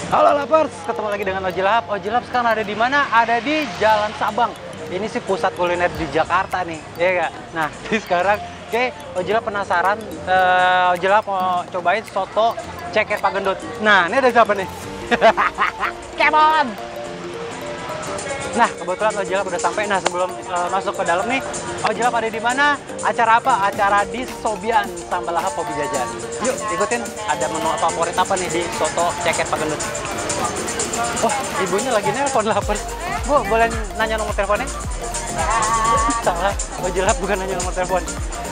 Halo Lovers, ketemu lagi dengan Ojilab. Ojilab sekarang ada di mana? Ada di Jalan Sabang. Ini sih pusat kuliner di Jakarta nih, ya nggak? Nah, di sekarang, oke, Ojilab penasaran. Ojilab mau cobain soto ceker Pak Gendut. Nah, ini ada siapa nih? Kemon! Nah, kebetulan Ojilab udah sampai. Nah, sebelum masuk ke dalam nih, Ojilab ada di mana? Acara apa? Acara di Sobian Sambal Lahap Hobi Jajan. Yuk, ikutin. Ada menu favorit apa nih di soto ceker Pak Gendut? Wah, ibunya lagi nelpon Lovers. Bu, boleh nanya nomor teleponnya? Salah, Ojilab bukan nanya nomor telepon.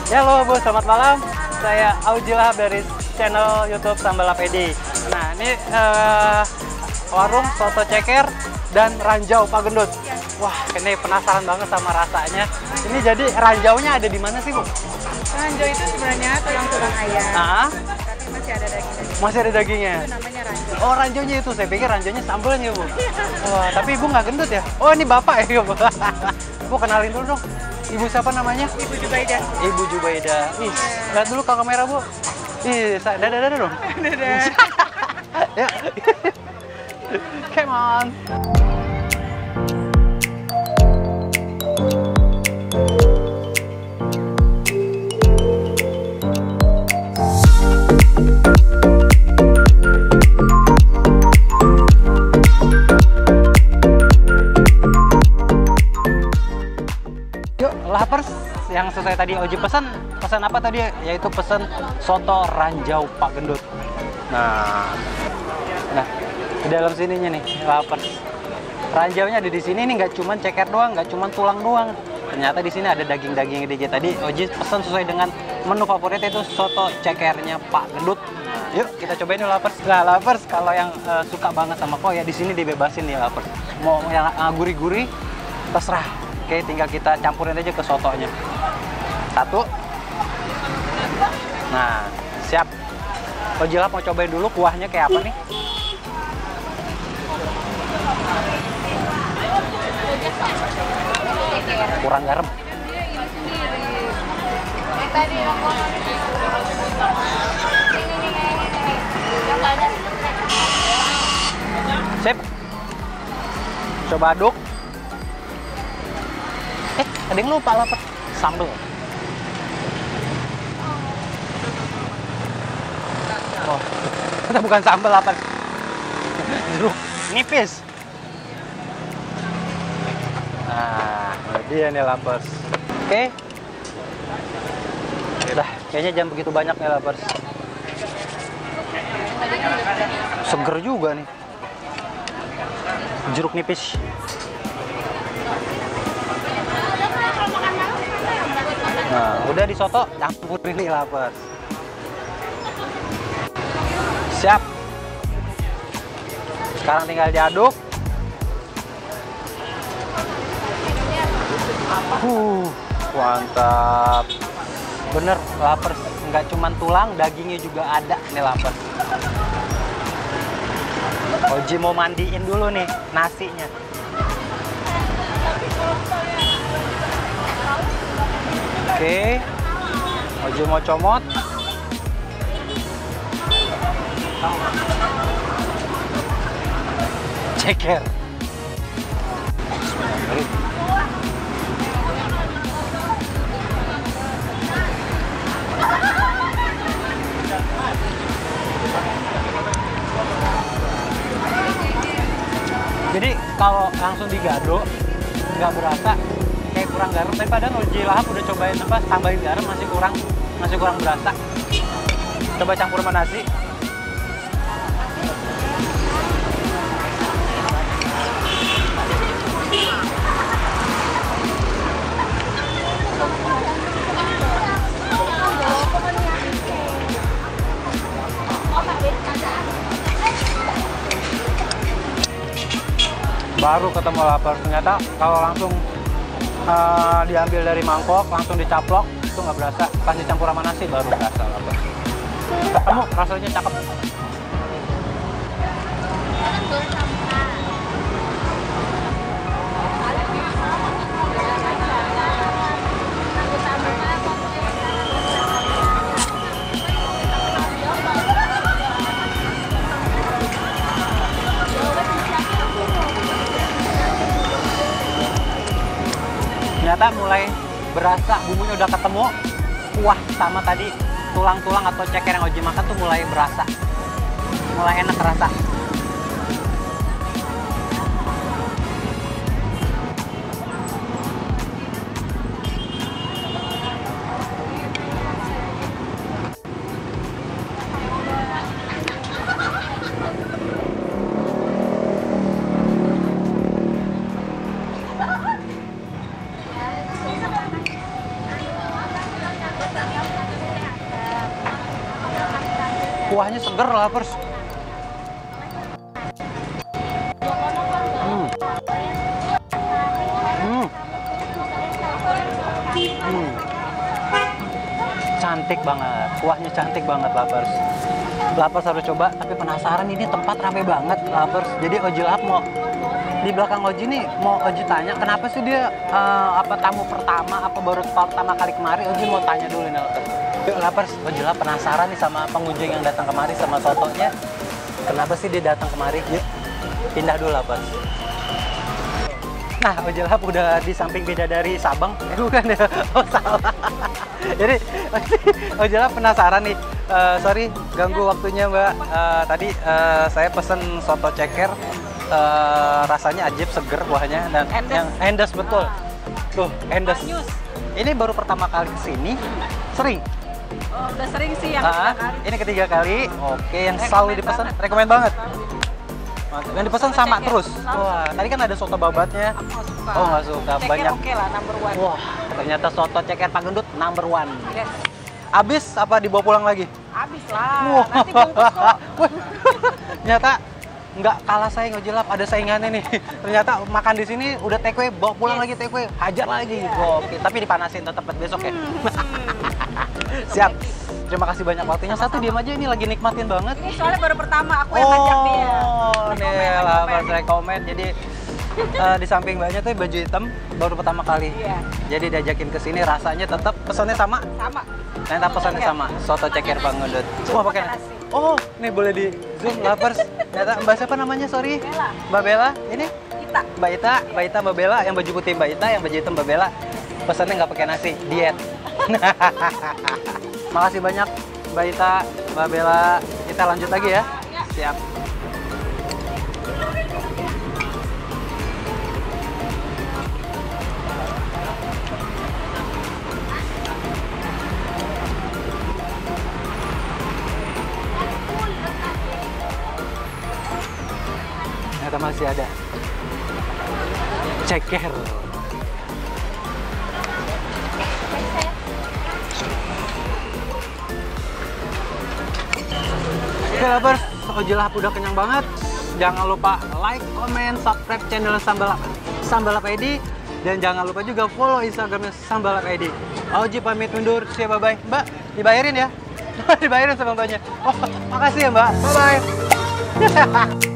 Ya, halo Bu, selamat malam. Saya Ojilab dari channel YouTube Sambal Lahap Edi. Nah, ini warung soto ceker dan ranjau Pak Gendut. Wah, ini penasaran banget sama rasanya. Ini jadi ranjaunya ada di mana sih, Bu? Ranjau itu sebenarnya tulang-tulang ayam. Tapi masih ada dagingnya. Masih ada dagingnya. Itu namanya ranjau. Oh, ranjaunya itu. Saya pikir ranjaunya sambelnya, Bu. Wah, tapi Ibu nggak gendut ya? Oh, ini Bapak ya, Bu. Bu, kenalin dulu dong. Ibu siapa namanya? Ibu Jubaidah. Ibu Jubaidah. Ih, lihat dulu ke kamera, Bu. Ih, dadah dong. Dadah. Ya. Come on. Yuk, Lovers, yang sesuai tadi Oji pesan apa tadi? Yaitu pesan soto ranjau Pak Gendut. Nah, di dalam sininya nih, Lovers. Ranjaunya ada di sini nih, nggak cuma ceker doang, nggak cuma tulang doang. Ternyata di sini ada daging-daging DJ. Tadi Oji pesan sesuai dengan menu favorit itu soto cekernya Pak Gendut. Nah, yuk kita cobain nih Lovers. Nah, Lovers kalau yang suka banget sama kok ya di sini dibebasin nih Lovers. Mau yang gurih-gurih terserah. Oke, tinggal kita campurin aja ke sotonya. Satu. Nah, siap. Ojilab mau cobain dulu kuahnya kayak apa nih? Kurang garam. Sip. Coba aduk. Ada yang lupa lapar. Sambal. Oh, kita bukan sambal lapar. Jeruk nipis. Nah, dia nih Lovers. Oke. Udah, kayaknya jangan begitu banyak nih Lovers. Seger juga nih. Jeruk nipis. Nah, udah di soto, campurin nih Lovers. Siap. Sekarang tinggal diaduk. Mantap. Bener, Lovers. Nggak cuma tulang, dagingnya juga ada nih Lovers. Oji mau mandiin dulu nih nasinya. Oke, Oji mau comot. Ceker. Jadi kalau langsung digado nggak berasa kayak kurang garam. Tapi padahal Oji Lahap udah cobain apa tambahin garam masih kurang berasa. Coba campur sama nasi. Baru ketemu lapar. Ternyata kalau langsung diambil dari mangkok langsung dicaplok itu nggak berasa. Pas dicampur sama nasi baru berasa lapar. Ketemu rasanya cakep. mulai berasa, bumbunya udah ketemu. Kuah sama tadi tulang-tulang atau ceker yang Oji makan tuh mulai berasa. Mulai enak rasa. Kuahnya seger lapers. Cantik banget, kuahnya cantik banget lapers. Lapers harus coba, tapi penasaran ini tempat rame banget lapers. Jadi Oji Lahap mau di belakang Oji nih, mau Oji tanya kenapa sih dia apa tamu pertama, apa baru pertama kali kemari. Oji mau tanya dulu nih lapers. Yuk lapers, Oji Lahap penasaran nih sama pengunjung yang datang kemari sama sotonya. Kenapa sih dia datang kemari? Yuk, pindah dulu lapers. Nah, Oji Lahap udah di samping Bidadari Sabang. Bukan ya? Oh, salah. Jadi, Oji Lahap penasaran nih. Sorry, ganggu waktunya Mbak. Tadi saya pesen soto ceker. Rasanya ajib, seger kuahnya. Dan Endes. yang endes betul. Tuh, endes. Ini baru pertama kali kesini. Sering? Oh, udah sering sih yang ketiga kali. Ini ketiga kali. Oke, yang selalu dipesan. Rekomen banget. Yang dipesan sama Ceker. terus. Sama. Wah, tadi kan ada soto babatnya. Aku nggak suka. Oh, nggak suka. Ceker Banyak. oke lah, number one. Wah, ternyata soto ceker Pak Gendut number one. Yes. Abis apa dibawa pulang lagi? Habis lah. Wah. Nanti bungkus kok. Wah, ternyata nggak kalah saing Oji Lahap, ada saingannya nih. Ternyata makan di sini udah take away, bawa pulang lagi take away, hajar lagi. Oke, tapi dipanasin tetap buat besok ya. Siap. Terima kasih banyak waktunya. Satu diam aja, ini lagi nikmatin banget. Ini soalnya baru pertama aku yang ngajak dia. Oh, nih Rekomen, lah rekomen. pas rekomen. Jadi di samping banyak tuh baju hitam baru pertama kali. Iya. Jadi diajakin ke sini rasanya tetap pesannya sama. Sama. Ternyata pesannya sama. Soto ceker Bang Gendut. Wah, pakai nasi. Oh, nih boleh di zoom lapers. Ternyata Mbak siapa namanya? Sorry. Bella. Mbak Bella. Ini Kita. Mbak Ita, Mbak Bella, yang baju putih Mbak Ita, yang baju hitam Mbak Bella. Pesannya nggak pakai nasi, diet. Makasih banyak Mbak Ita, Mbak Bella. Kita lanjut lagi ya. Siap. Ternyata masih ada ceker. Oke lovers, Oji Lahap udah kenyang banget. Jangan lupa like, comment, subscribe channel Sambalap ID. Dan jangan lupa juga follow Instagramnya Sambalap ID. Oji pamit mundur, see you, bye-bye. Mbak, dibayarin ya? Dibayarin sama mbaknya. Oh, makasih ya mbak, bye-bye.